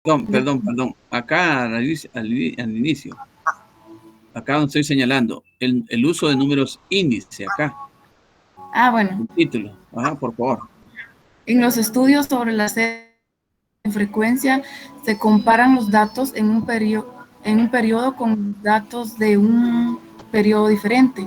Perdón. Acá al inicio, acá donde estoy señalando, el uso de números índice acá, Ah, bueno. el título. Ajá, por favor. En los estudios sobre la serie de frecuencia se comparan los datos en un periodo con datos de un periodo diferente.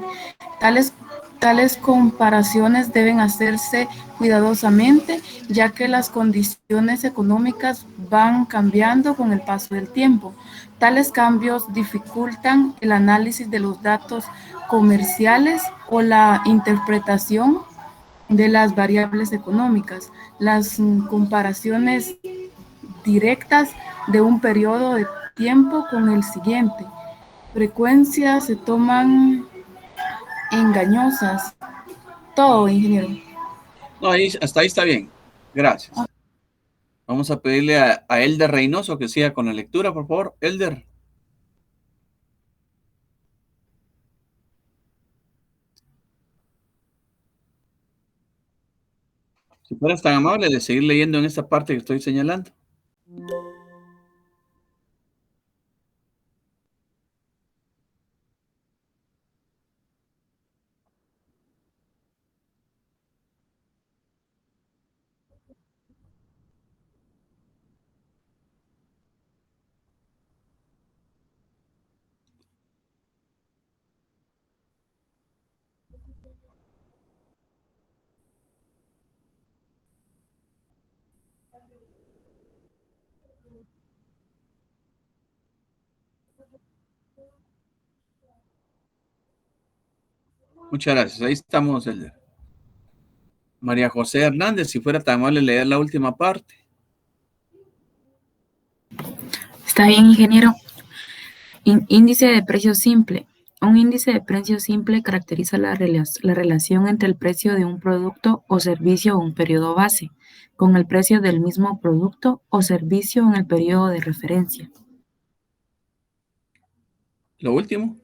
Tales, tales comparaciones deben hacerse cuidadosamente, ya que las condiciones económicas van cambiando con el paso del tiempo. Tales cambios dificultan el análisis de los datos comerciales o la interpretación de las variables económicas. Las comparaciones directas de un periodo de tiempo con el siguiente frecuencia se toman engañosas. Todo, ingeniero. No, hasta ahí está bien. Gracias. Vamos a pedirle a Elder Reynoso que siga con la lectura, por favor. Elder. Si fueras tan amable de seguir leyendo en esta parte que estoy señalando. Muchas gracias. Ahí estamos, Elder. María José Hernández, si fuera tan amable leer la última parte. Está bien, ingeniero. Índice de precio simple. Un índice de precio simple caracteriza la relación entre el precio de un producto o servicio en un periodo base con el precio del mismo producto o servicio en el periodo de referencia. Lo último.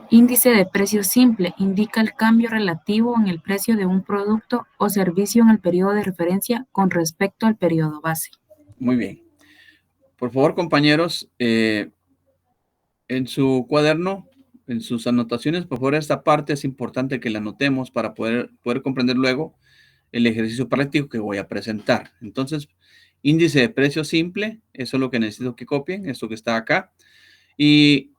Índice de precio simple indica el cambio relativo en el precio de un producto o servicio en el periodo de referencia con respecto al periodo base. Muy bien. Por favor, compañeros, en su cuaderno, en sus anotaciones, por favor, esta parte es importante que la anotemos para poder comprender luego el ejercicio práctico que voy a presentar. Entonces, índice de precio simple, eso es lo que necesito que copien, esto que está acá. Y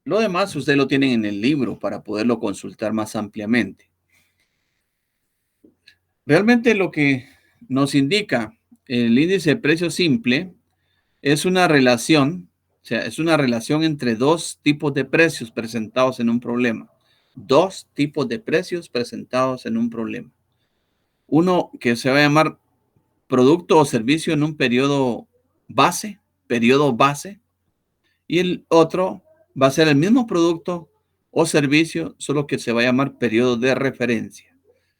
lo demás ustedes lo tienen en el libro para poderlo consultar más ampliamente. Realmente lo que nos indica el índice de precio simple es una relación, o sea, es una relación entre dos tipos de precios presentados en un problema. Dos tipos de precios presentados en un problema. Uno que se va a llamar producto o servicio en un periodo base, y el otro va a ser el mismo producto o servicio, solo que se va a llamar periodo de referencia.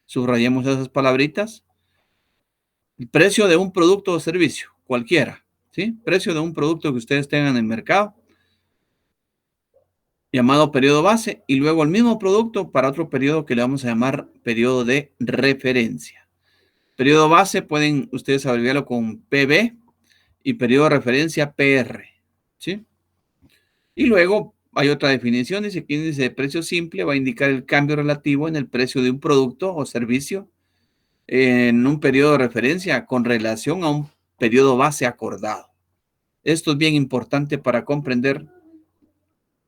Subrayemos esas palabritas. El precio de un producto o servicio, cualquiera, ¿sí? Precio de un producto que ustedes tengan en el mercado, llamado periodo base, y luego el mismo producto para otro periodo que le vamos a llamar periodo de referencia. Periodo base pueden ustedes abreviarlo con PB y periodo de referencia PR, ¿sí? Y luego hay otra definición, dice que índice de precio simple va a indicar el cambio relativo en el precio de un producto o servicio en un periodo de referencia con relación a un periodo base acordado. Esto es bien importante para comprender.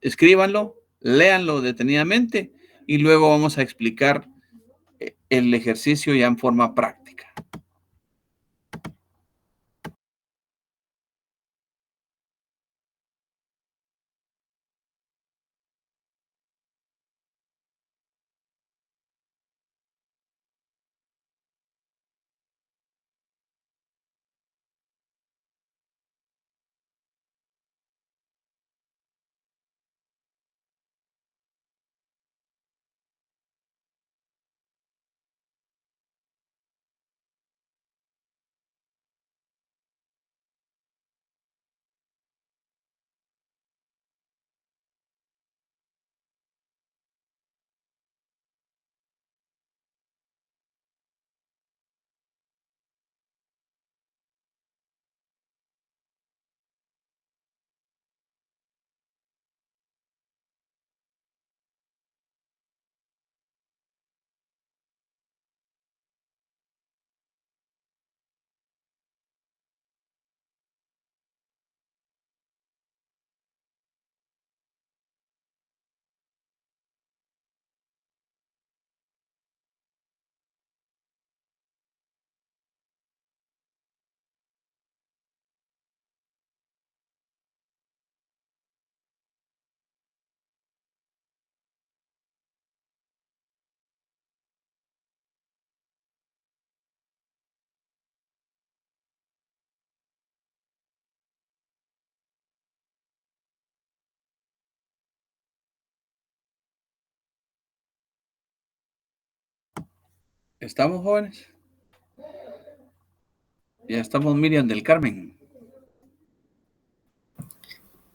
Escríbanlo, léanlo detenidamente y luego vamos a explicar el ejercicio ya en forma práctica. ¿Estamos, jóvenes? Ya estamos, Miriam del Carmen.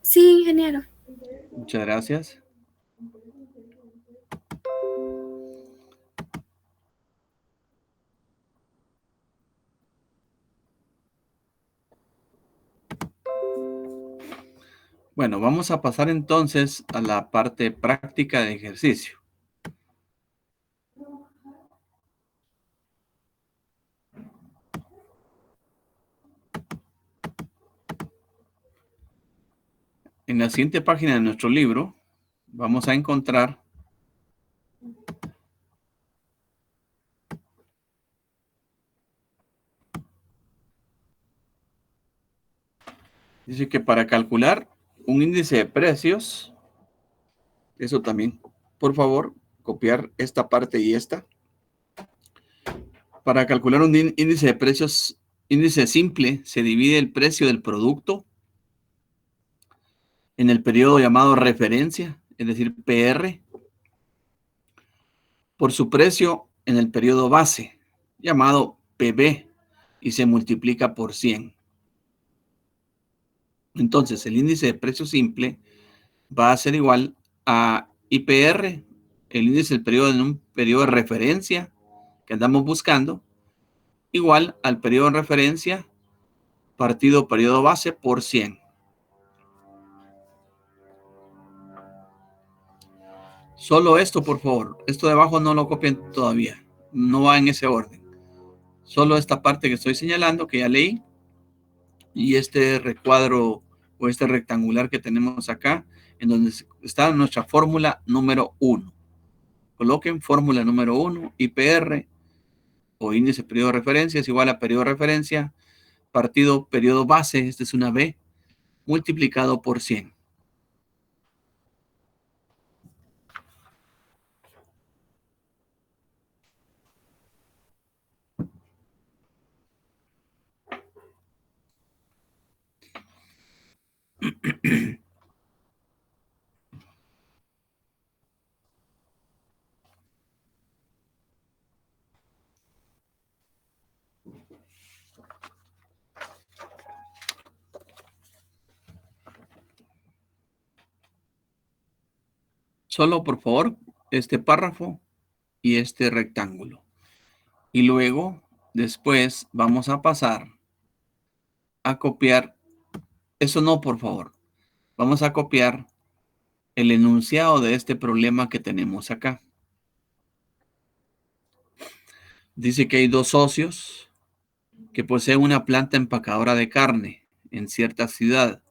Sí, ingeniero. Muchas gracias. Bueno, vamos a pasar entonces a la parte práctica de ejercicio. En la siguiente página de nuestro libro vamos a encontrar dice que para calcular un índice de precios, eso también, por favor, copiar esta parte y esta. Para calcular un índice de precios, índice simple, se divide el precio del producto en el periodo llamado referencia, es decir, PR, por su precio en el periodo base, llamado PB, y se multiplica por 100. Entonces, el índice de precio simple va a ser igual a IPR, el índice del periodo en un periodo de referencia que andamos buscando, igual al periodo de referencia partido periodo base por 100. Solo esto, por favor. Esto de abajo no lo copien todavía. No va en ese orden. Solo esta parte que estoy señalando, que ya leí, y este recuadro o este rectangular que tenemos acá, en donde está nuestra fórmula número 1. Coloquen fórmula número 1, IPR, o índice periodo de referencia, es igual a periodo de referencia, partido periodo base, esta es una B, multiplicado por 100. Solo, por favor, este párrafo y este rectángulo. Y luego, después, vamos a pasar a copiar. Eso no, por favor. Vamos a copiar el enunciado de este problema que tenemos acá. Dice que hay dos socios que poseen una planta empacadora de carne en cierta ciudad.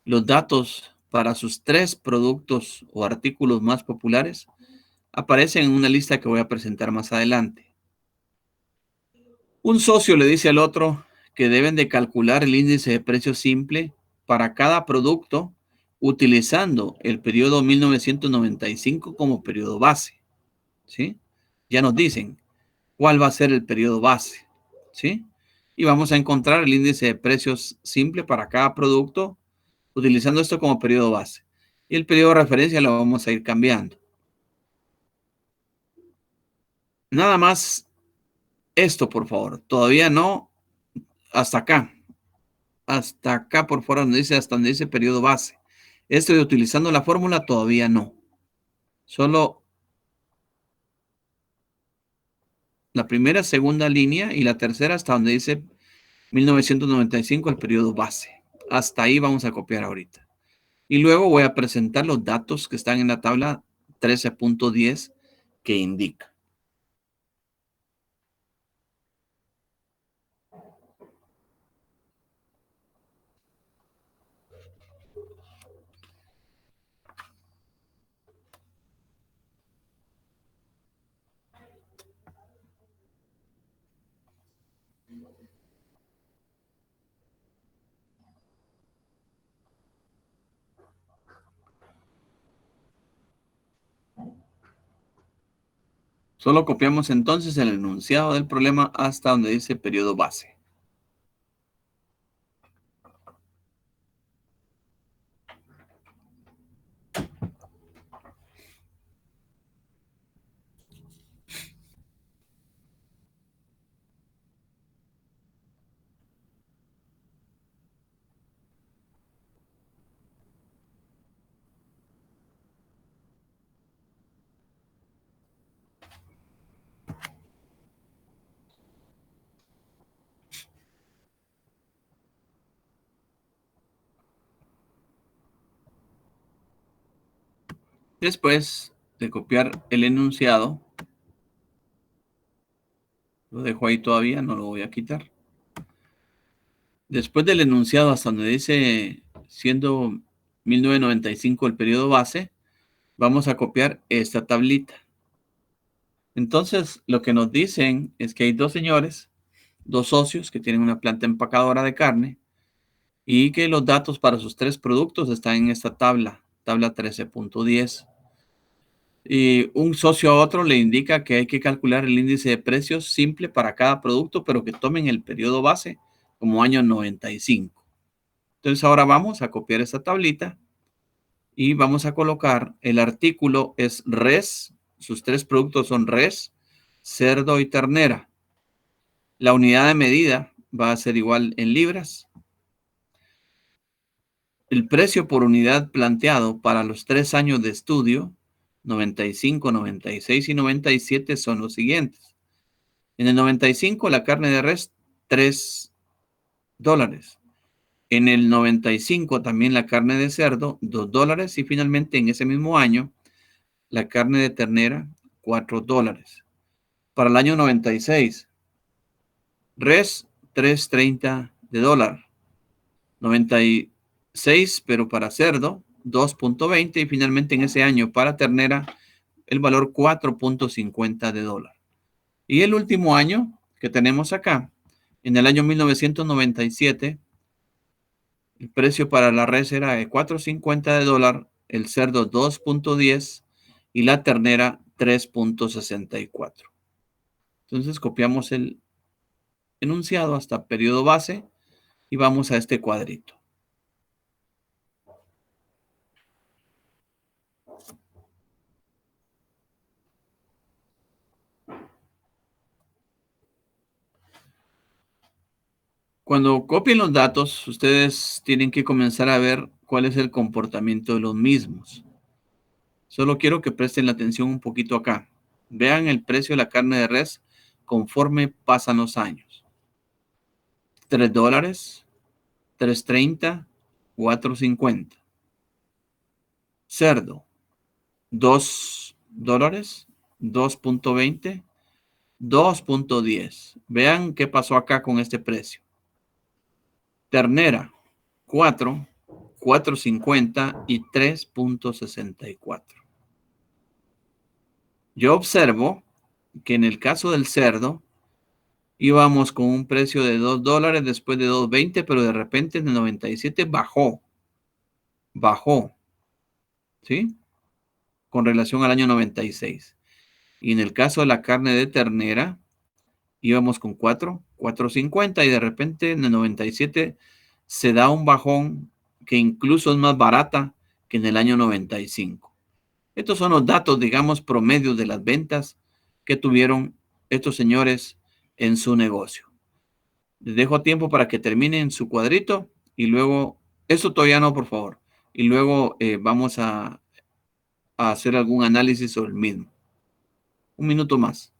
Los datos para sus 3 productos o artículos más populares aparecen en una lista que voy a presentar más adelante. Un socio le dice al otro que deben de calcular el índice de precio simple para cada producto utilizando el periodo 1995 como periodo base. ¿Sí? Ya nos dicen cuál va a ser el periodo base. ¿Sí? Y vamos a encontrar el índice de precios simple para cada producto utilizando esto como periodo base. Y el periodo de referencia lo vamos a ir cambiando. Nada más esto, por favor. Todavía no hasta acá. Hasta acá, por favor, donde dice, hasta donde dice periodo base. Esto de utilizando la fórmula todavía no. Solo la primera, segunda línea y la tercera hasta donde dice 1995, el periodo base. Hasta ahí vamos a copiar ahorita. Y luego voy a presentar los datos que están en la tabla 13.10 que indica. Solo copiamos entonces el enunciado del problema hasta donde dice periodo base. Después de copiar el enunciado, lo dejo ahí todavía, no lo voy a quitar. Después del enunciado hasta donde dice siendo 1995 el periodo base, vamos a copiar esta tablita. Entonces, lo que nos dicen es que hay dos señores, dos socios que tienen una planta empacadora de carne y que los datos para sus tres productos están en esta tabla 13.10. Y un socio a otro le indica que hay que calcular el índice de precios simple para cada producto, pero que tomen el periodo base como año 95. Entonces ahora vamos a copiar esta tablita y vamos a colocar el artículo es res, sus tres productos son res, cerdo y ternera. La unidad de medida va a ser igual en libras. El precio por unidad planteado para los 3 años de estudio, 95, 96 y 97, son los siguientes. En el 95, la carne de res, $3. En el 95, también la carne de cerdo, $2. Y finalmente, en ese mismo año, la carne de ternera, $4. Para el año 96, res, $3.30 de dólar. 96, pero para cerdo, 2.20. Y finalmente en ese año para ternera, el valor 4.50 de dólar. Y el último año que tenemos acá, en el año 1997, el precio para la res era de 4.50 de dólar, el cerdo 2.10 y la ternera 3.64. Entonces copiamos el enunciado hasta periodo base y vamos a este cuadrito. Cuando copien los datos, ustedes tienen que comenzar a ver cuál es el comportamiento de los mismos. Solo quiero que presten la atención un poquito acá. Vean el precio de la carne de res conforme pasan los años. $3, $3.30, $4.50. Cerdo, $2, $2.20, $2.10. Vean qué pasó acá con este precio. Ternera, 4, $4.50 y $3.64. Yo observo que en el caso del cerdo íbamos con un precio de $2, después de $2.20, pero de repente en el 97 bajó, ¿sí? Con relación al año 96. Y en el caso de la carne de ternera íbamos con 4.50 y de repente en el 97 se da un bajón que incluso es más barata que en el año 95. Estos son los datos, digamos, promedios de las ventas que tuvieron estos señores en su negocio. Les dejo tiempo para que terminen su cuadrito y luego, eso todavía no, por favor, y luego vamos a hacer algún análisis sobre el mismo. Un minuto más.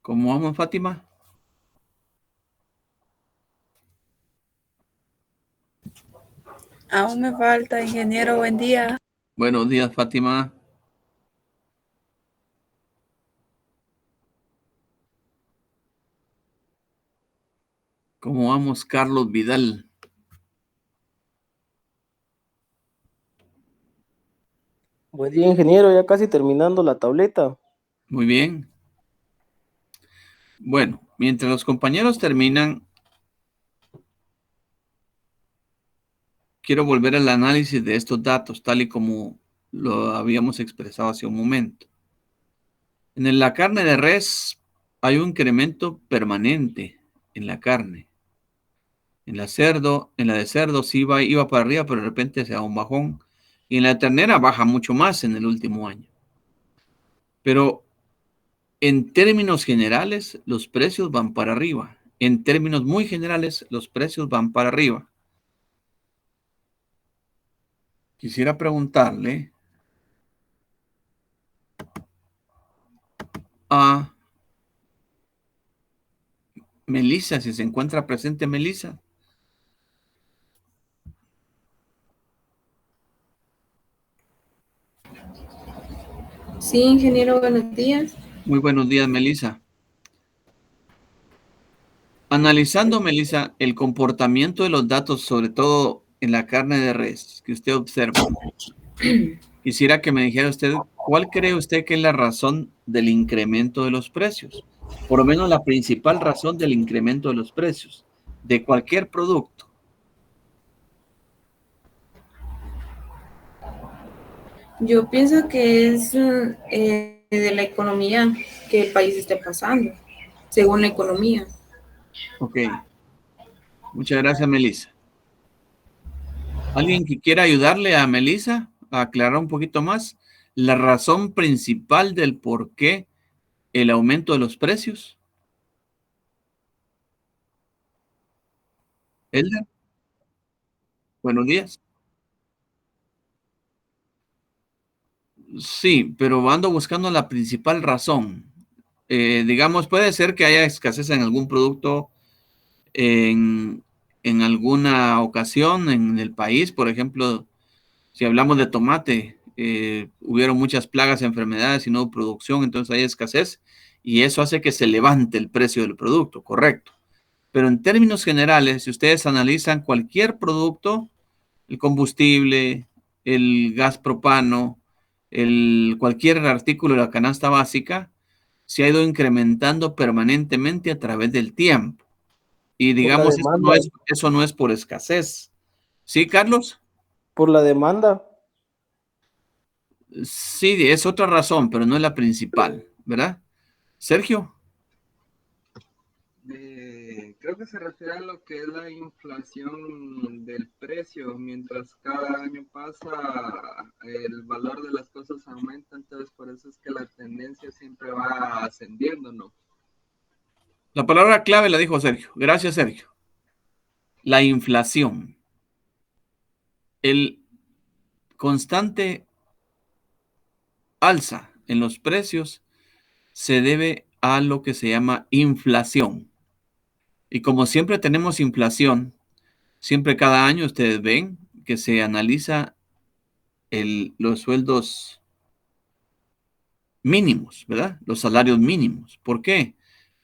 ¿Cómo vamos, Fátima? Aún me falta, ingeniero, buen día. Buenos días, Fátima. ¿Cómo vamos, Carlos Vidal? Buen día, ingeniero, ya casi terminando la tableta. Muy bien. Bueno, mientras los compañeros terminan, quiero volver al análisis de estos datos, tal y como lo habíamos expresado hace un momento. En la carne de res hay un incremento permanente en la carne. En la de cerdo sí iba para arriba, pero de repente se da un bajón. Y en la ternera baja mucho más en el último año. Pero en términos generales, los precios van para arriba. En términos muy generales, los precios van para arriba. Quisiera preguntarle a Melissa, si se encuentra presente Melissa. Sí, ingeniero, buenos días. Muy buenos días, Melissa. Analizando, Melissa, el comportamiento de los datos, sobre todo en la carne de res, que usted observa, quisiera que me dijera usted, ¿cuál cree usted que es la razón del incremento de los precios? Por lo menos la principal razón del incremento de los precios de cualquier producto. Yo pienso que es de la economía que el país esté pasando, según la economía. Ok. Muchas gracias, Melissa. ¿Alguien que quiera ayudarle a Melissa a aclarar un poquito más la razón principal del por qué el aumento de los precios? Elder, buenos días. Sí, pero ando buscando la principal razón. Digamos, puede ser que haya escasez en algún producto en, en alguna ocasión en el país. Por ejemplo, si hablamos de tomate, hubieron muchas plagas, enfermedades y no hubo producción, entonces hay escasez y eso hace que se levante el precio del producto, correcto. Pero en términos generales, si ustedes analizan cualquier producto, el combustible, el gas propano, cualquier artículo de la canasta básica, se ha ido incrementando permanentemente a través del tiempo. Y Por la digamos, demanda, eso no es por escasez. ¿Sí, Carlos? por la demanda. Sí, es otra razón, pero no es la principal, ¿verdad? Sergio. Creo que se refiere a lo que es la inflación del precio. Mientras cada año pasa, el valor de las cosas aumenta, entonces por eso es que la tendencia siempre va ascendiendo, ¿no? La palabra clave la dijo Sergio. Gracias, Sergio. La inflación. El constante alza en los precios se debe a lo que se llama inflación. Y como siempre tenemos inflación, siempre cada año ustedes ven que se analiza los sueldos mínimos, ¿verdad? Los salarios mínimos. ¿Por qué?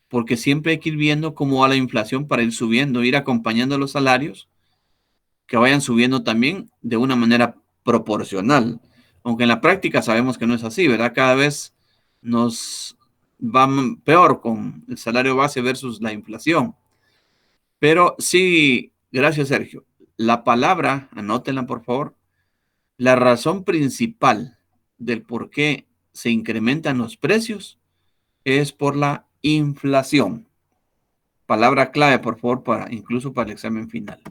Porque siempre hay que ir viendo cómo va la inflación para ir subiendo, ir acompañando los salarios que vayan subiendo también de una manera proporcional. Aunque en la práctica sabemos que no es así, ¿verdad? Cada vez nos va peor con el salario base versus la inflación. Pero sí, gracias, Sergio. La palabra, anótenla por favor, la razón principal del por qué se incrementan los precios es por la inflación. Palabra clave, por favor, incluso para el examen final.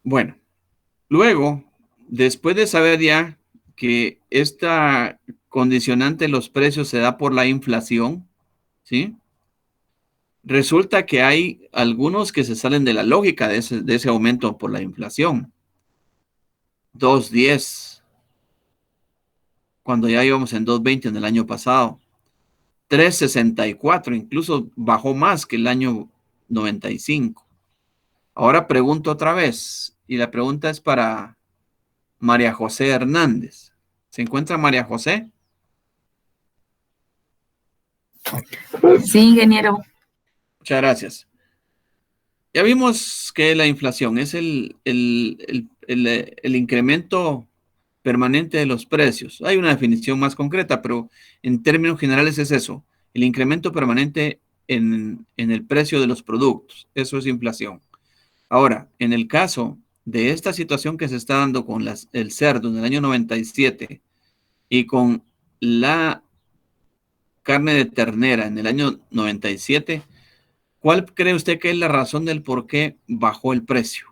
Bueno, luego, después de saber ya que esta condicionante de los precios se da por la inflación, ¿sí? Resulta que hay algunos que se salen de la lógica de ese aumento por la inflación. 2.10, cuando ya íbamos en 2.20 en el año pasado. 3.64, incluso bajó más que el año 95. Ahora pregunto otra vez, y la pregunta es para María José Hernández. ¿Se encuentra María José? Sí, ingeniero. Muchas gracias. Ya vimos que la inflación es el incremento permanente de los precios. Hay una definición más concreta, pero en términos generales es eso, el incremento permanente en el precio de los productos. Eso es inflación. Ahora, en el caso de esta situación que se está dando con el cerdo en el año 97 y con la carne de ternera en el año 97, ¿cuál cree usted que es la razón del por qué bajó el precio?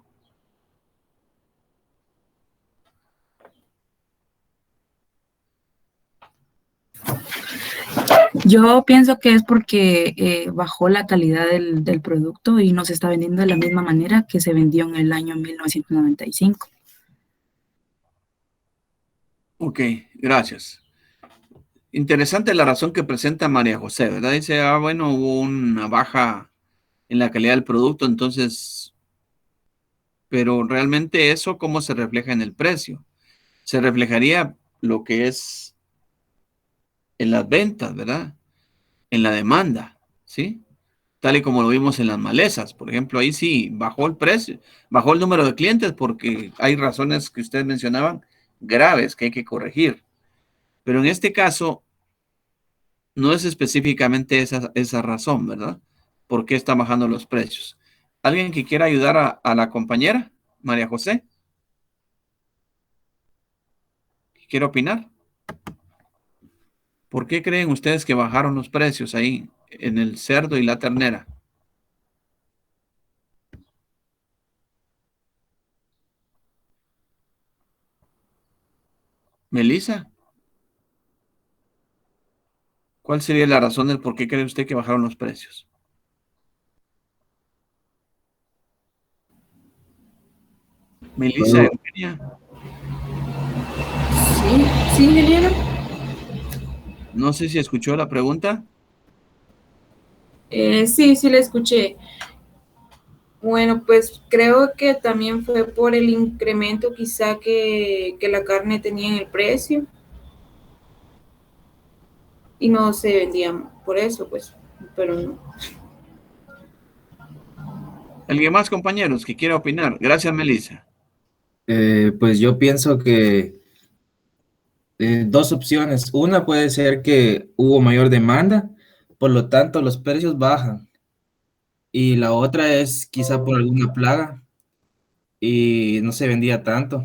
Yo pienso que es porque bajó la calidad del producto y no se está vendiendo de la misma manera que se vendió en el año 1995. Ok, gracias. Interesante la razón que presenta María José, ¿verdad? Dice, bueno, hubo una baja en la calidad del producto, entonces, pero realmente eso, ¿cómo se refleja en el precio? Se reflejaría lo que es en las ventas, ¿verdad? En la demanda, ¿sí? Tal y como lo vimos en las malezas, por ejemplo, ahí sí bajó el precio, bajó el número de clientes porque hay razones que ustedes mencionaban graves que hay que corregir. Pero en este caso, no es específicamente esa razón, ¿verdad? ¿Por qué están bajando los precios? ¿Alguien que quiera ayudar a la compañera, María José? ¿Quiere opinar? ¿Por qué creen ustedes que bajaron los precios ahí en el cerdo y la ternera? Melissa, ¿cuál sería la razón del por qué cree usted que bajaron los precios? Melissa, Bueno, Eugenia, Sí, sí, ingeniero. no sé si escuchó la pregunta. Sí, sí, le escuché. Bueno, pues creo que también fue por el incremento quizá que la carne tenía en el precio y no se vendían por eso, pues, pero no. ¿Alguien más, compañeros, que quiera opinar? Gracias, Melissa. pues yo pienso que dos opciones. Una puede ser que hubo mayor demanda, por lo tanto los precios bajan. Y la otra es quizá por alguna plaga y no se vendía tanto.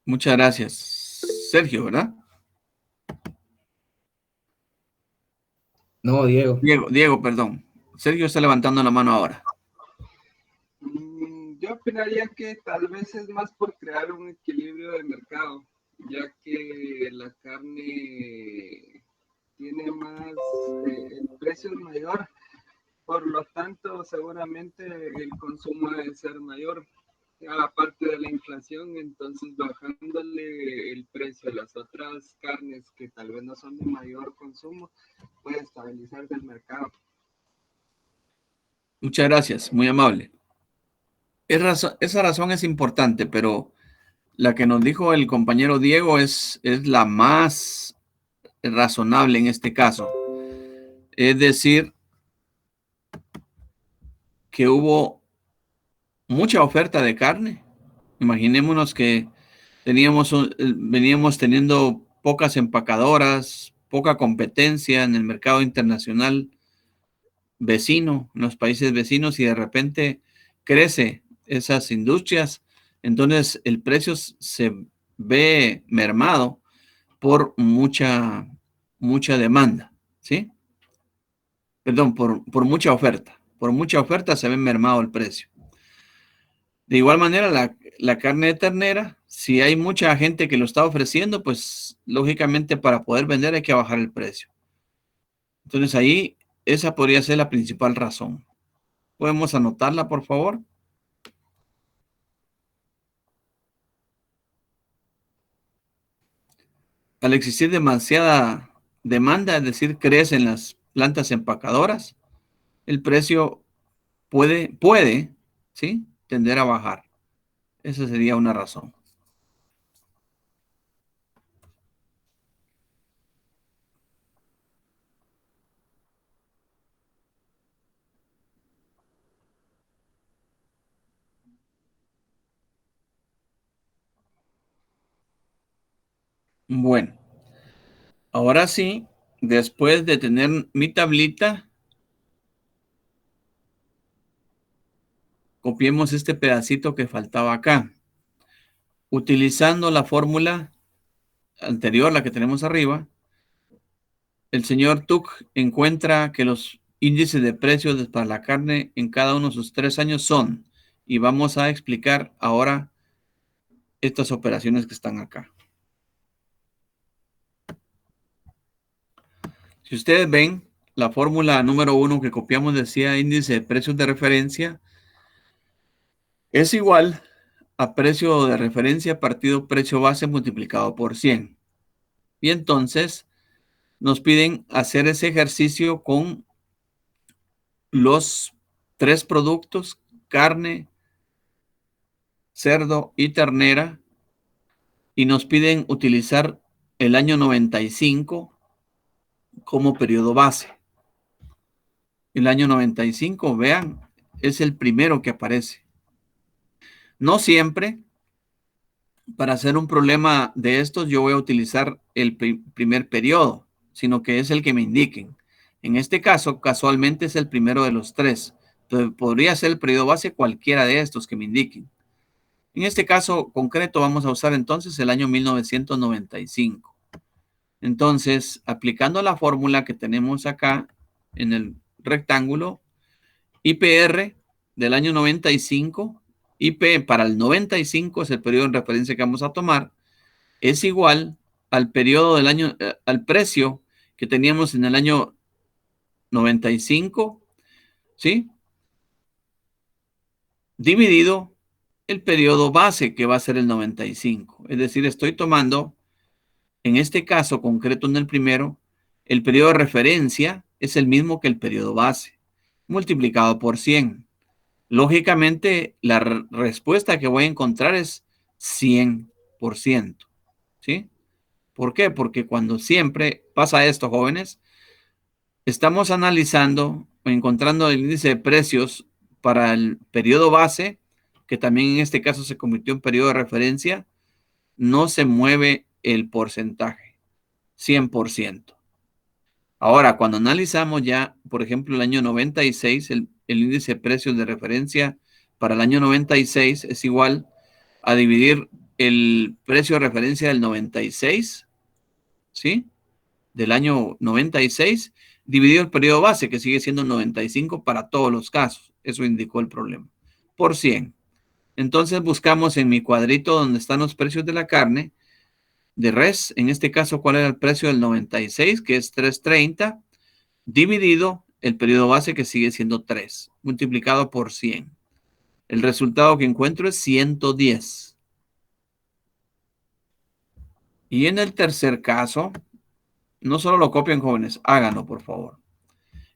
Muchas gracias. Sergio, ¿verdad? No, Diego. Diego, perdón. Sergio está levantando la mano ahora. Yo opinaría que tal vez es más por crear un equilibrio de mercado, ya que la carne tiene más, el precio es mayor, por lo tanto seguramente el consumo debe ser mayor, aparte de la inflación, entonces bajándole el precio a las otras carnes que tal vez no son de mayor consumo, puede estabilizarse el mercado. Muchas gracias, muy amable. Esa razón es importante, pero la que nos dijo el compañero Diego es la más razonable en este caso. Es decir, que hubo mucha oferta de carne. Imaginémonos que veníamos teniendo pocas empacadoras, poca competencia en el mercado internacional vecino, en los países vecinos, y de repente crece esas industrias, entonces el precio se ve mermado por mucha demanda, ¿sí? Perdón, por mucha oferta. Por mucha oferta se ve mermado el precio. De igual manera, la carne de ternera, si hay mucha gente que lo está ofreciendo, pues lógicamente para poder vender hay que bajar el precio. Entonces ahí, esa podría ser la principal razón. ¿Podemos anotarla, por favor? Al existir demasiada demanda, es decir, crecen las plantas empacadoras, el precio puede, ¿sí? Tender a bajar. Esa sería una razón. Bueno, ahora sí, después de tener mi tablita, copiemos este pedacito que faltaba acá. Utilizando la fórmula anterior, la que tenemos arriba, el señor Tuck encuentra que los índices de precios para la carne en cada uno de sus 3 años son, y vamos a explicar ahora estas operaciones que están acá. Si ustedes ven, la fórmula número 1 que copiamos decía índice de precios de referencia es igual a precio de referencia partido precio base multiplicado por 100. Y entonces nos piden hacer ese ejercicio con los 3 productos, carne, cerdo y ternera, y nos piden utilizar el año 95 como periodo base. El año 95, vean, es el primero que aparece. No siempre, para hacer un problema de estos, yo voy a utilizar el primer periodo, sino que es el que me indiquen. En este caso, casualmente es el primero de los 3. Entonces, podría ser el periodo base cualquiera de estos que me indiquen. En este caso concreto vamos a usar entonces el año 1995. Entonces, aplicando la fórmula que tenemos acá en el rectángulo, IPR del año 95, IP para el 95 es el periodo en referencia que vamos a tomar, es igual al periodo del año, al precio que teníamos en el año 95, ¿sí? Dividido el periodo base que va a ser el 95. Es decir, estoy tomando, en este caso concreto en el primero, el periodo de referencia es el mismo que el periodo base, multiplicado por 100. Lógicamente, la respuesta que voy a encontrar es 100%. ¿Sí? ¿Por qué? Porque cuando siempre pasa esto, jóvenes, estamos analizando o encontrando el índice de precios para el periodo base, que también en este caso se convirtió en periodo de referencia, no se mueve el porcentaje, 100%. Ahora, cuando analizamos ya, por ejemplo, el año 96, el índice de precios de referencia para el año 96 es igual a dividir el precio de referencia del 96, ¿sí? Del año 96, dividido el periodo base, que sigue siendo 95 para todos los casos. Eso indicó el problema. Por 100. Entonces buscamos en mi cuadrito donde están los precios de la carne, de res, en este caso, ¿cuál era el precio del 96? Que es 3.30, dividido el periodo base, que sigue siendo 3, multiplicado por 100. El resultado que encuentro es 110. Y en el tercer caso, no solo lo copian, jóvenes, háganlo, por favor.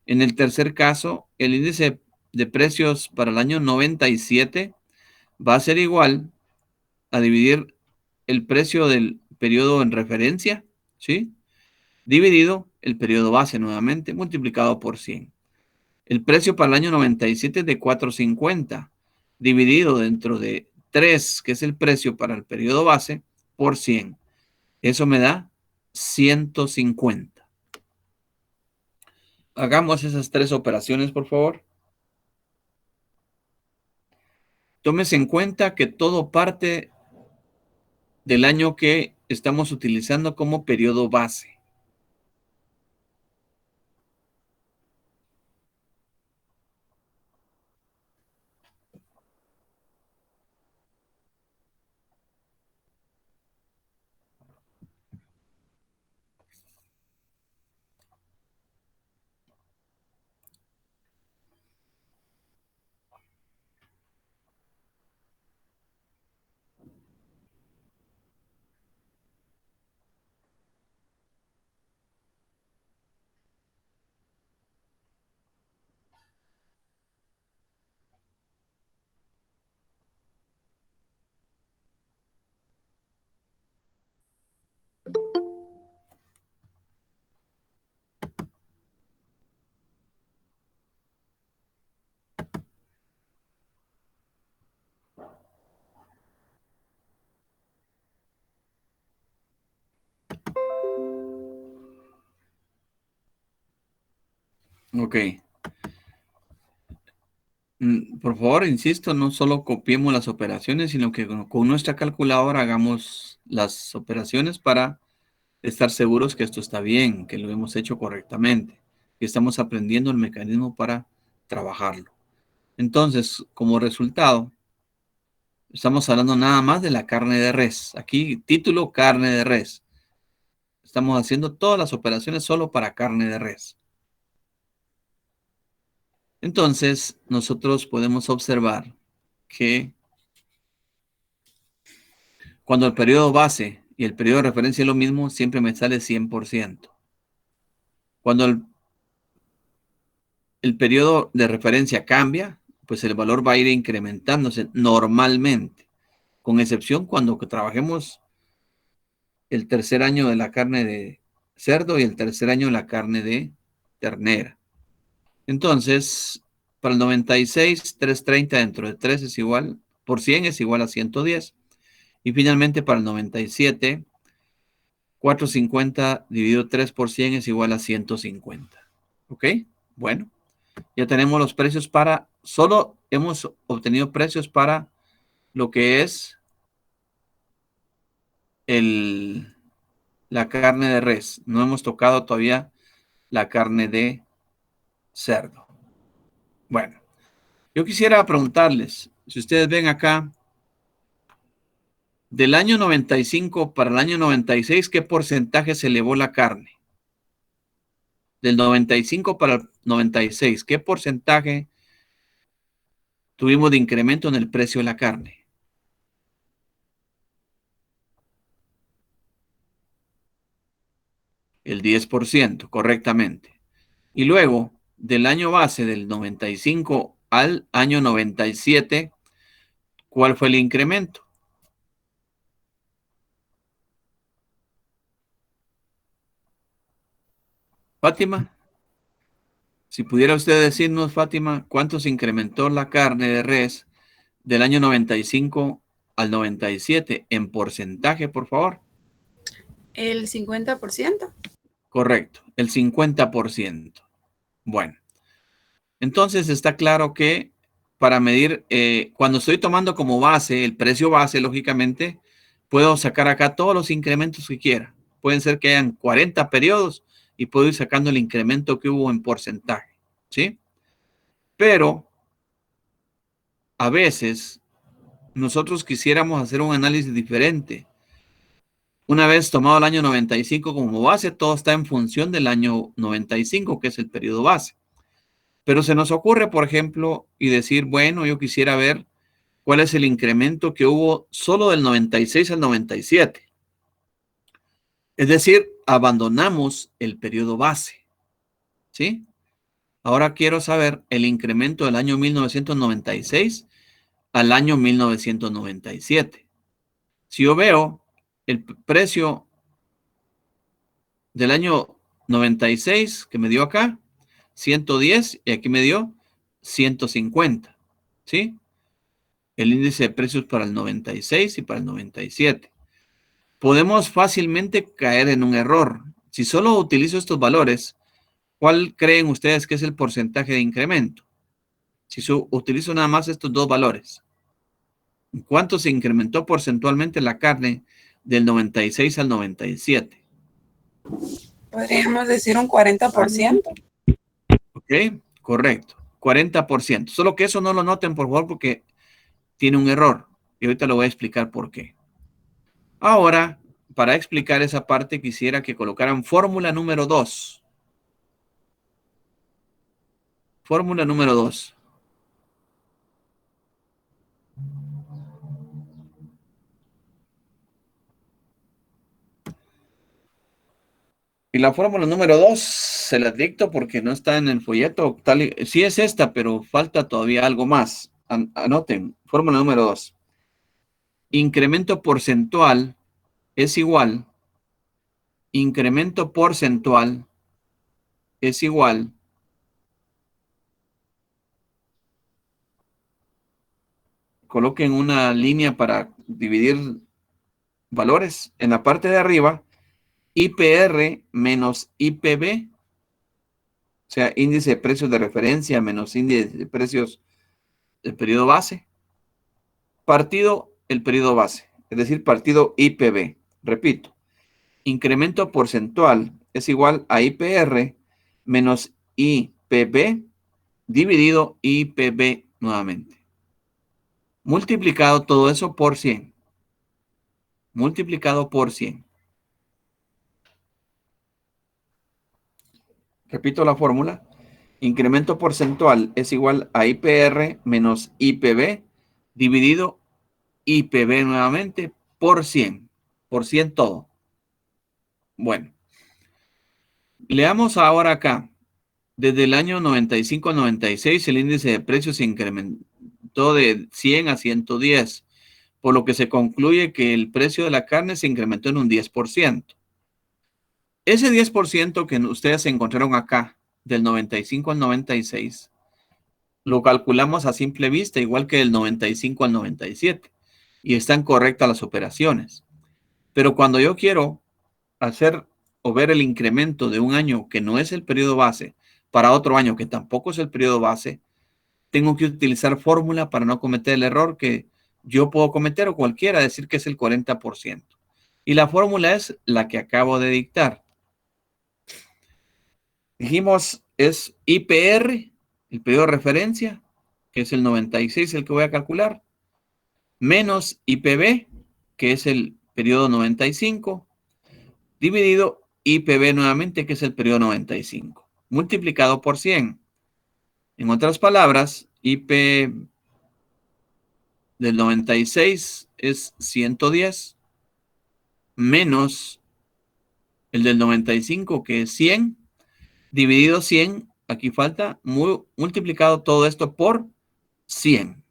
En el tercer caso, el índice de precios para el año 97 va a ser igual a dividir el precio del periodo en referencia, ¿sí? Dividido el periodo base nuevamente, multiplicado por 100. El precio para el año 97 es de 4.50, dividido dentro de 3, que es el precio para el periodo base, por 100. Eso me da 150. Hagamos esas 3 operaciones, por favor. Tómese en cuenta que todo parte del año que estamos utilizando como periodo base. Ok. Por favor, insisto, no solo copiemos las operaciones, sino que con nuestra calculadora hagamos las operaciones para estar seguros que esto está bien, que lo hemos hecho correctamente, que estamos aprendiendo el mecanismo para trabajarlo. Entonces, como resultado, estamos hablando nada más de la carne de res. Aquí, título, carne de res. Estamos haciendo todas las operaciones solo para carne de res. Entonces, nosotros podemos observar que cuando el periodo base y el periodo de referencia es lo mismo, siempre me sale 100%. Cuando el periodo de referencia cambia, pues el valor va a ir incrementándose normalmente, con excepción cuando trabajemos el tercer año de la carne de cerdo y el tercer año de la carne de ternera. Entonces, para el 96, 330 dentro de 3 es igual, por 100 es igual a 110. Y finalmente para el 97, 450 dividido 3 por 100 es igual a 150. ¿Ok? Bueno, ya tenemos los precios para, solo hemos obtenido precios para lo que es la carne de res. No hemos tocado todavía la carne de cerdo. Bueno, yo quisiera preguntarles, si ustedes ven acá, del año 95 para el año 96, ¿qué porcentaje se elevó la carne? Del 95 para el 96, ¿qué porcentaje tuvimos de incremento en el precio de la carne? El 10%, correctamente. Y luego, del año base del 95 al año 97, ¿cuál fue el incremento? Fátima, si pudiera usted decirnos, Fátima, ¿cuánto se incrementó la carne de res del año 95 al 97 en porcentaje, por favor? El 50%. Correcto, el 50%. Bueno, entonces está claro que para medir, cuando estoy tomando como base, el precio base, lógicamente, puedo sacar acá todos los incrementos que quiera. Pueden ser que hayan 40 periodos y puedo ir sacando el incremento que hubo en porcentaje, ¿sí? Pero a veces nosotros quisiéramos hacer un análisis diferente. Una vez tomado el año 95 como base, todo está en función del año 95, que es el periodo base. Pero se nos ocurre, por ejemplo, y decir, bueno, yo quisiera ver cuál es el incremento que hubo solo del 96 al 97. Es decir, abandonamos el periodo base, ¿sí? Ahora quiero saber el incremento del año 1996 al año 1997. Si yo veo el precio del año 96 que me dio acá, 110, y aquí me dio 150, ¿sí? El índice de precios para el 96 y para el 97. Podemos fácilmente caer en un error. Si solo utilizo estos valores, ¿cuál creen ustedes que es el porcentaje de incremento? Si utilizo nada más estos dos valores, ¿cuánto se incrementó porcentualmente la carne del 96 al 97? Podríamos decir un 40%. Ok, correcto, 40%. Solo que eso no lo noten, por favor, porque tiene un error. Y ahorita lo voy a explicar por qué. Ahora, para explicar esa parte, quisiera que colocaran fórmula número 2. Fórmula número 2. Y la fórmula número 2 se la dicto porque no está en el folleto. Sí es esta, pero falta todavía algo más. Anoten, fórmula número 2. Incremento porcentual es igual. Incremento porcentual es igual. Coloquen una línea para dividir valores. En la parte de arriba, IPR menos IPB. O sea, índice de precios de referencia menos índice de precios del periodo base. Partido el periodo base, es decir, partido IPB. Repito, incremento porcentual es igual a IPR menos IPB dividido IPB nuevamente. Multiplicado todo eso por 100. Multiplicado por 100. Repito la fórmula. Incremento porcentual es igual a IPR menos IPB dividido IPB nuevamente por 100. Por 100 todo. Bueno. Leamos ahora acá. Desde el año 95 al 96 el índice de precios se incrementó de 100 a 110, por lo que se concluye que el precio de la carne se incrementó en un 10%. Ese 10% que ustedes encontraron acá, del 95 al 96, lo calculamos a simple vista, igual que del 95 al 97, y están correctas las operaciones. Pero cuando yo quiero hacer o ver el incremento de un año que no es el periodo base para otro año que tampoco es el periodo base, tengo que utilizar fórmula para no cometer el error que yo puedo cometer o cualquiera, decir que es el 40%. Y la fórmula es la que acabo de dictar. Dijimos es IPR, el periodo de referencia, que es el 96, el que voy a calcular, menos IPB, que es el periodo 95, dividido IPB nuevamente, que es el periodo 95, multiplicado por 100. En otras palabras, IP del 96 es 110 menos el del 95, que es 100, dividido 100, aquí falta, multiplicado todo esto por 100.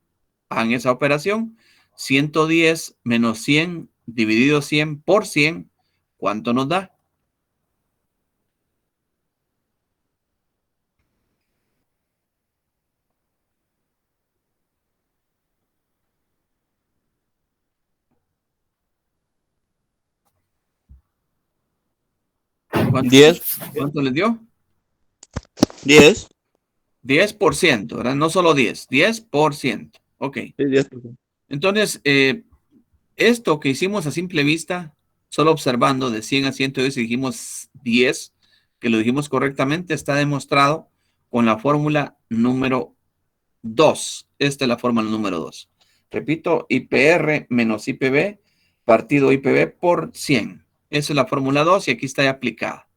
Hagan esa operación, 110 menos 100 dividido 100 por 100, ¿cuánto nos da? ¿Cuánto, 10. ¿Cuánto les dio? 10. 10%, ¿verdad? No solo 10, 10%. Ok. Sí, 10%. Entonces, esto que hicimos a simple vista, solo observando de 100 a 110 y dijimos 10, que lo dijimos correctamente, está demostrado con la fórmula número 2. Esta es la fórmula número 2. Repito, IPR menos IPB partido IPB por 100. Esa es la fórmula 2 y aquí está ya aplicada.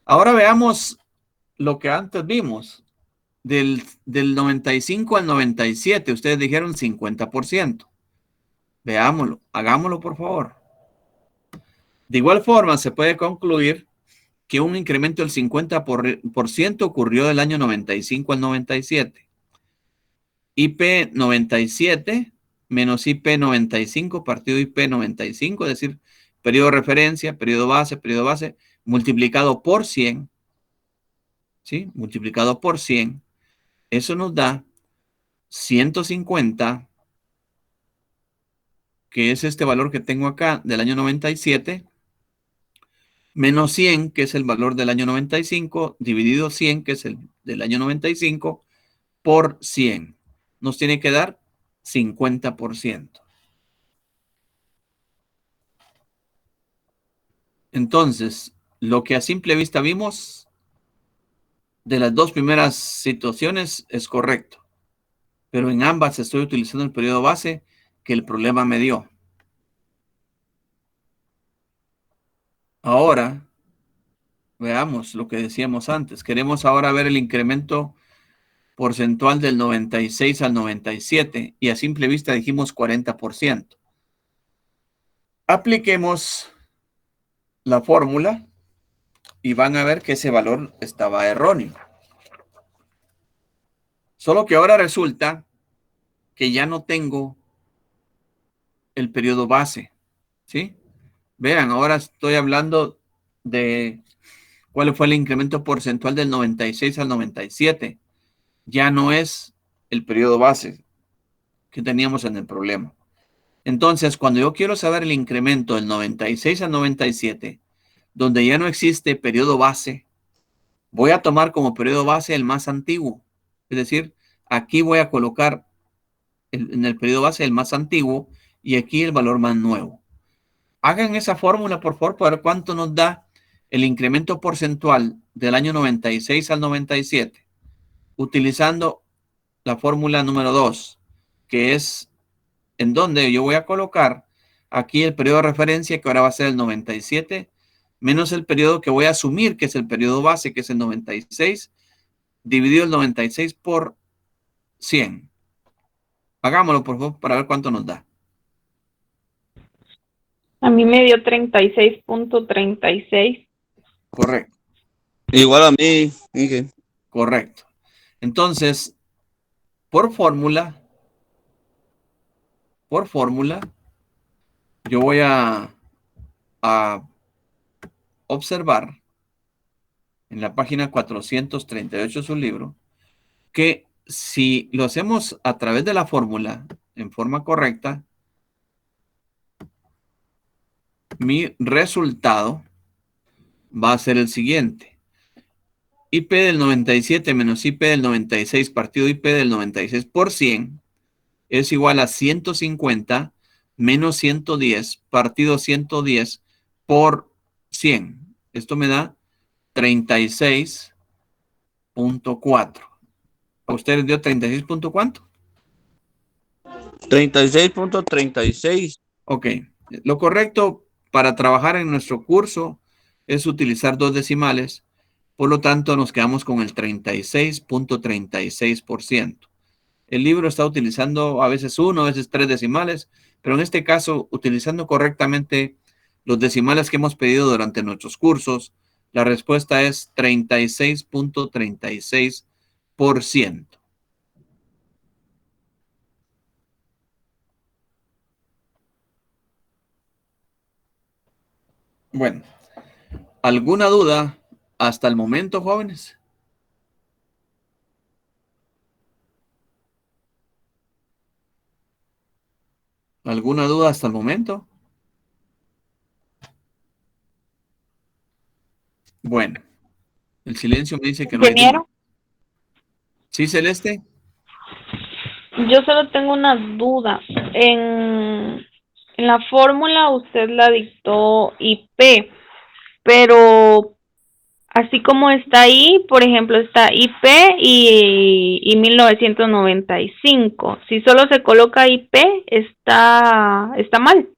Ahora veamos lo que antes vimos. Del 95 al 97, ustedes dijeron 50%. Veámoslo, hagámoslo por favor. De igual forma, se puede concluir que un incremento del 50% ocurrió del año 95 al 97. IP 97 menos IP 95 partido IP 95, es decir, periodo de referencia, periodo base, multiplicado por 100. ¿Sí? Multiplicado por 100. Eso nos da 150, que es este valor que tengo acá del año 97, menos 100, que es el valor del año 95, dividido 100, que es el del año 95, por 100. Nos tiene que dar 50%. Entonces, lo que a simple vista vimos de las dos primeras situaciones es correcto. Pero en ambas estoy utilizando el periodo base que el problema me dio. Ahora, veamos lo que decíamos antes. Queremos ahora ver el incremento porcentual del 96 al 97 y a simple vista dijimos 40%. Apliquemos la fórmula y van a ver que ese valor estaba erróneo. Solo que ahora resulta que ya no tengo el periodo base, ¿sí? Vean, ahora estoy hablando de cuál fue el incremento porcentual del 96 al 97. Ya no es el periodo base que teníamos en el problema. Entonces, cuando yo quiero saber el incremento del 96 al 97, donde ya no existe periodo base, voy a tomar como periodo base el más antiguo. Es decir, aquí voy a colocar en el periodo base el más antiguo y aquí el valor más nuevo. Hagan esa fórmula, por favor, para ver cuánto nos da el incremento porcentual del año 96 al 97, utilizando la fórmula número 2, que es en donde yo voy a colocar aquí el periodo de referencia, que ahora va a ser el 97, menos el periodo que voy a asumir, que es el periodo base, que es el 96, dividido el 96 por 100. Hagámoslo, por favor, para ver cuánto nos da. A mí me dio 36.36. Correcto. Igual a mí, Inge. Correcto. Entonces, por fórmula, yo voy a observar en la página 438 de su libro que si lo hacemos a través de la fórmula en forma correcta, mi resultado va a ser el siguiente. IP del 97 menos IP del 96 partido IP del 96 por 100 es igual a 150 menos 110 partido 110 por 100. Esto me da 36.4. ¿A ustedes dio 36 punto cuánto? 36.36. Ok. Lo correcto para trabajar en nuestro curso es utilizar 2 decimales. Por lo tanto, nos quedamos con el 36.36%. El libro está utilizando a veces 1, a veces 3 decimales, pero en este caso, utilizando correctamente los decimales que hemos pedido durante nuestros cursos, la respuesta es 36.36%. Bueno, ¿alguna duda hasta el momento, jóvenes? ¿Alguna duda hasta el momento? Bueno, el silencio me dice que no hay duda. Ingeniero, ¿Sí, Celeste? yo solo tengo una duda. En la fórmula usted la dictó IP, pero así como está ahí, por ejemplo, está IP y 1995. Si solo se coloca IP, está mal.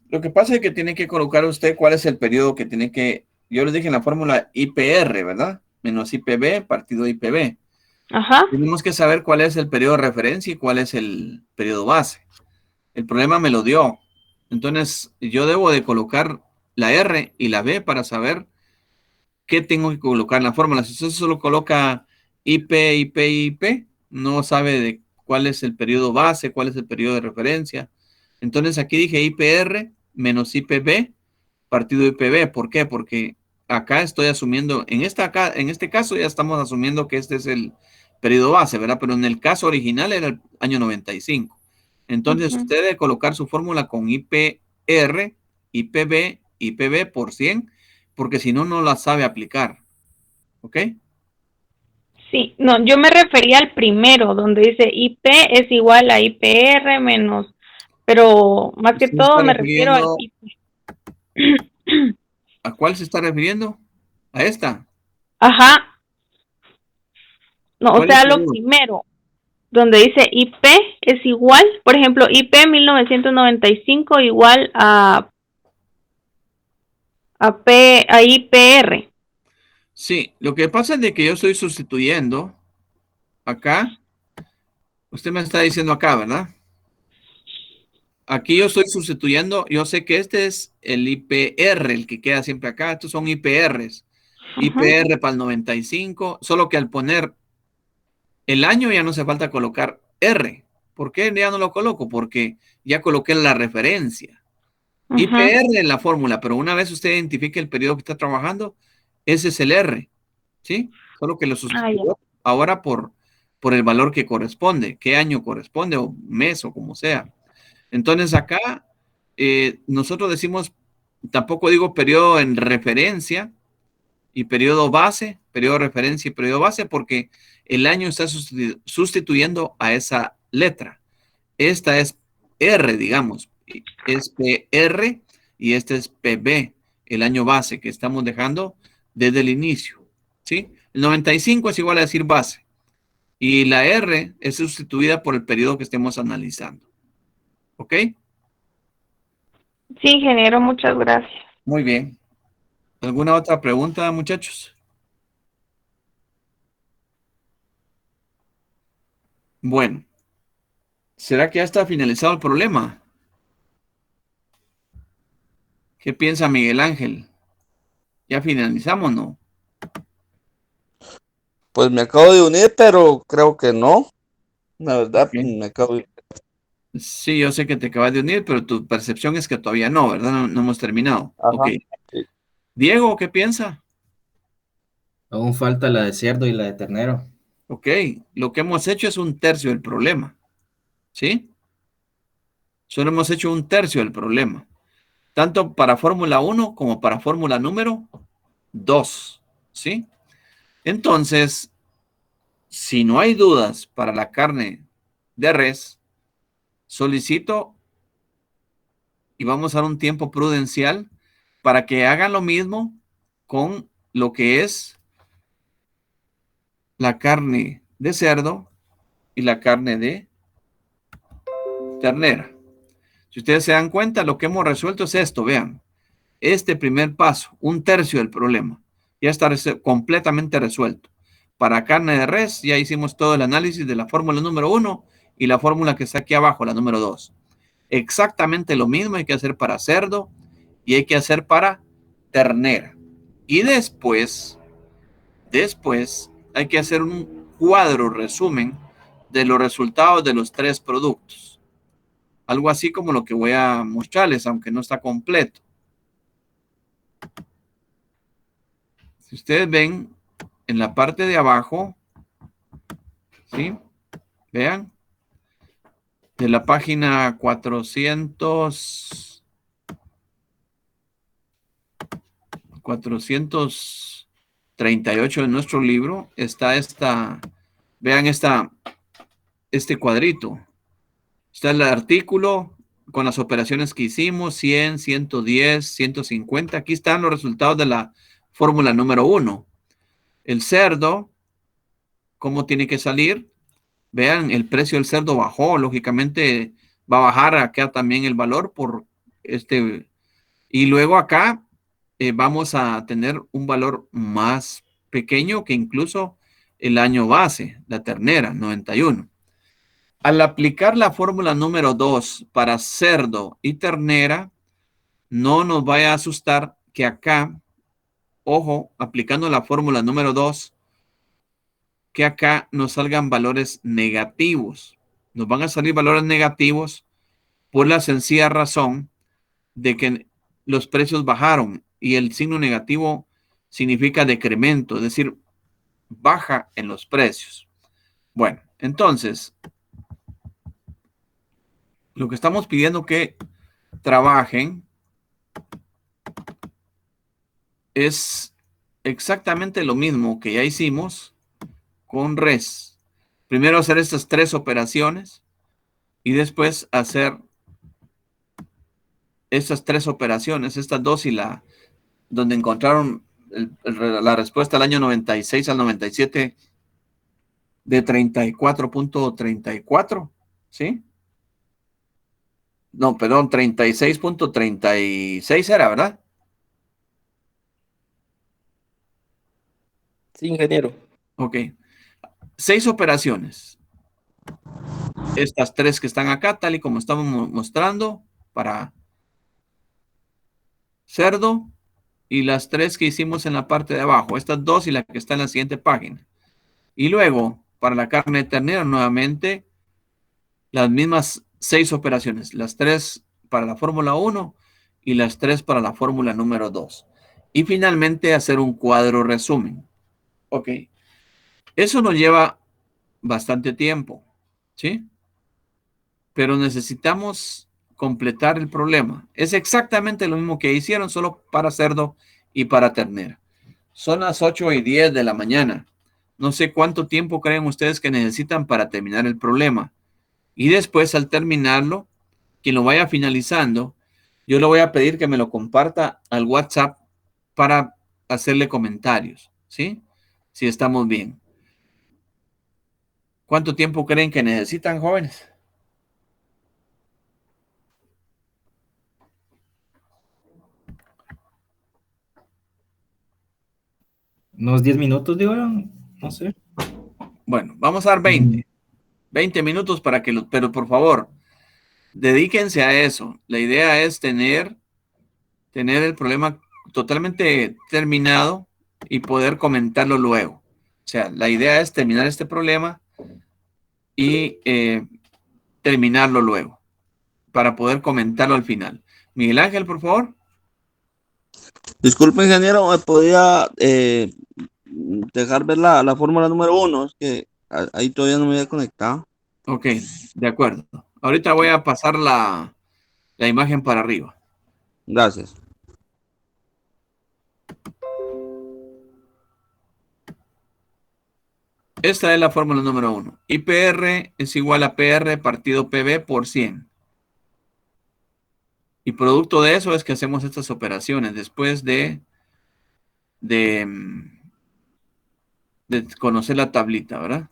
Lo que pasa es que tiene que colocar usted cuál es el periodo que tiene que... Yo les dije en la fórmula IPR, ¿verdad? Menos IPB, partido IPB. Ajá. Tenemos que saber cuál es el periodo de referencia y cuál es el periodo base. El problema me lo dio. Entonces, yo debo de colocar la R y la B para saber qué tengo que colocar en la fórmula. Si usted solo coloca IP, IP, IP, no sabe de cuál es el periodo base, cuál es el periodo de referencia. Entonces, aquí dije IPR menos IPB, partido IPB. ¿Por qué? Porque acá estoy asumiendo, en este caso ya estamos asumiendo que este es el periodo base, ¿verdad? Pero en el caso original era el año 95. Entonces, usted debe colocar su fórmula con IPR, IPB, IPB por 100, porque si no, no la sabe aplicar. ¿Ok? Sí, no, yo me refería al primero, donde dice IP es igual a IPR menos, pero más que ¿Se todo está me refiero al refiriendo IP. a cuál se está refiriendo? ¿A esta? Ajá, no, o ¿Cuál sea, es lo el primero, donde dice IP es igual, por ejemplo, IP 1995 igual a IPR. Sí, lo que pasa es de que yo estoy sustituyendo acá. Usted me está diciendo acá, ¿verdad? Aquí yo estoy sustituyendo. Yo sé que este es el IPR, el que queda siempre acá. Estos son IPRs. IPR para el 95. Solo que al poner el año ya no hace falta colocar R. ¿Por qué ya no lo coloco? Porque ya coloqué la referencia. IPR en la fórmula, pero una vez usted identifique el periodo que está trabajando, ese es el R. ¿Sí? Solo que lo sustituyó ahora por el valor que corresponde, qué año corresponde, o mes, o como sea. Entonces acá nosotros decimos, tampoco digo periodo en referencia y periodo base, periodo de referencia y periodo base, porque el año está sustituyendo a esa letra. Esta es R, digamos, es PR, y este es PB, el año base que estamos dejando desde el inicio, ¿sí? El 95 es igual a decir base y la R es sustituida por el periodo que estemos analizando. ¿Ok? Sí, ingeniero, muchas gracias. Muy bien. ¿Alguna otra pregunta, muchachos? Bueno, ¿será que ya está finalizado el problema? ¿Qué piensa Miguel Ángel? ¿Ya finalizamos o no? Pues me acabo de unir, pero creo que no. La verdad, Ok. me acabo de... Sí, yo sé que te acabas de unir, pero tu percepción es que todavía no, ¿verdad? No, no hemos terminado. Ok. Ajá. Sí. Diego, ¿qué piensa? Aún falta la de cerdo y la de ternero. Ok, lo que hemos hecho es un tercio del problema, ¿sí? Solo hemos hecho un tercio del problema, tanto para Fórmula 1 como para Fórmula número 2, ¿sí? Entonces, si no hay dudas para la carne de res, solicito y vamos a dar un tiempo prudencial para que hagan lo mismo con lo que es la carne de cerdo y la carne de ternera. Si ustedes se dan cuenta, lo que hemos resuelto es esto, vean. Este primer paso, un tercio del problema, ya está completamente resuelto. Para carne de res, ya hicimos todo el análisis de la fórmula número 1 y la fórmula que está aquí abajo, la número 2. Exactamente lo mismo hay que hacer para cerdo y hay que hacer para ternera. Y después hay que hacer un cuadro resumen de los resultados de los 3 productos. Algo así como lo que voy a mostrarles, aunque no está completo. Si ustedes ven en la parte de abajo, ¿sí? Vean, de la página 438 de nuestro libro, está vean este cuadrito. Está el artículo con las operaciones que hicimos, 100, 110, 150. Aquí están los resultados de la fórmula número 1. El cerdo, ¿cómo tiene que salir? Vean, el precio del cerdo bajó, lógicamente va a bajar acá también el valor por este. Y luego acá vamos a tener un valor más pequeño que incluso el año base, la ternera, 91. Al aplicar la fórmula número 2 para cerdo y ternera, no nos vaya a asustar que acá, ojo, aplicando la fórmula número 2, que acá nos salgan valores negativos. Nos van a salir valores negativos por la sencilla razón de que los precios bajaron y el signo negativo significa decremento, es decir, baja en los precios. Bueno, entonces, lo que estamos pidiendo que trabajen es exactamente lo mismo que ya hicimos con res. Primero hacer estas 3 operaciones y después hacer estas 3 operaciones, estas 2 y donde encontraron la respuesta al año 96 al 97 de 34.34, ¿sí? No, perdón, 36.36 era, ¿verdad? Sí, ingeniero. Ok. 6 operaciones. Estas 3 que están acá, tal y como estamos mostrando, para cerdo, y las 3 que hicimos en la parte de abajo, estas 2 y la que está en la siguiente página. Y luego, para la carne de ternera, nuevamente, las mismas 6 operaciones, las 3 para la fórmula 1 y las 3 para la fórmula número 2. Y finalmente hacer un cuadro resumen. Ok. Eso nos lleva bastante tiempo, ¿sí? Pero necesitamos completar el problema. Es exactamente lo mismo que hicieron, solo para cerdo y para ternera. Son las 8:10 de la mañana. No sé cuánto tiempo creen ustedes que necesitan para terminar el problema. Y después, al terminarlo, quien lo vaya finalizando, yo le voy a pedir que me lo comparta al WhatsApp para hacerle comentarios, ¿sí? Si estamos bien. ¿Cuánto tiempo creen que necesitan, jóvenes? Unos 10 minutos, digo, no sé. Bueno, vamos a dar 20 minutos para que pero por favor, dedíquense a eso. La idea es tener el problema totalmente terminado y poder comentarlo luego. O sea, la idea es terminar este problema y terminarlo luego para poder comentarlo al final. Miguel Ángel, por favor. Disculpe, ingeniero, ¿me podía dejar ver la fórmula número 1? Es que ahí todavía no me había conectado. Ok, de acuerdo. Ahorita voy a pasar la imagen para arriba. Gracias. Esta es la fórmula número 1. IPR es igual a PR partido PB por 100. Y producto de eso es que hacemos estas operaciones después de conocer la tablita, ¿verdad?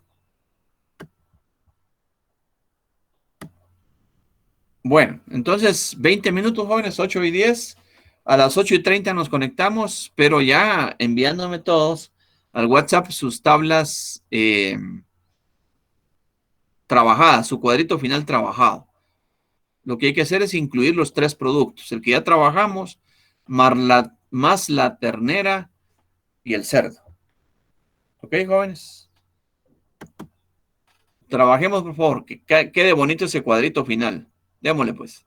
Bueno, entonces 20 minutos, jóvenes, 8:10. A las 8:30 nos conectamos, pero ya enviándome todos al WhatsApp sus tablas trabajadas, su cuadrito final trabajado. Lo que hay que hacer es incluir los 3 productos, el que ya trabajamos, más la ternera y el cerdo. ¿Ok, jóvenes? Trabajemos, por favor, que quede bonito ese cuadrito final. Démosle, pues.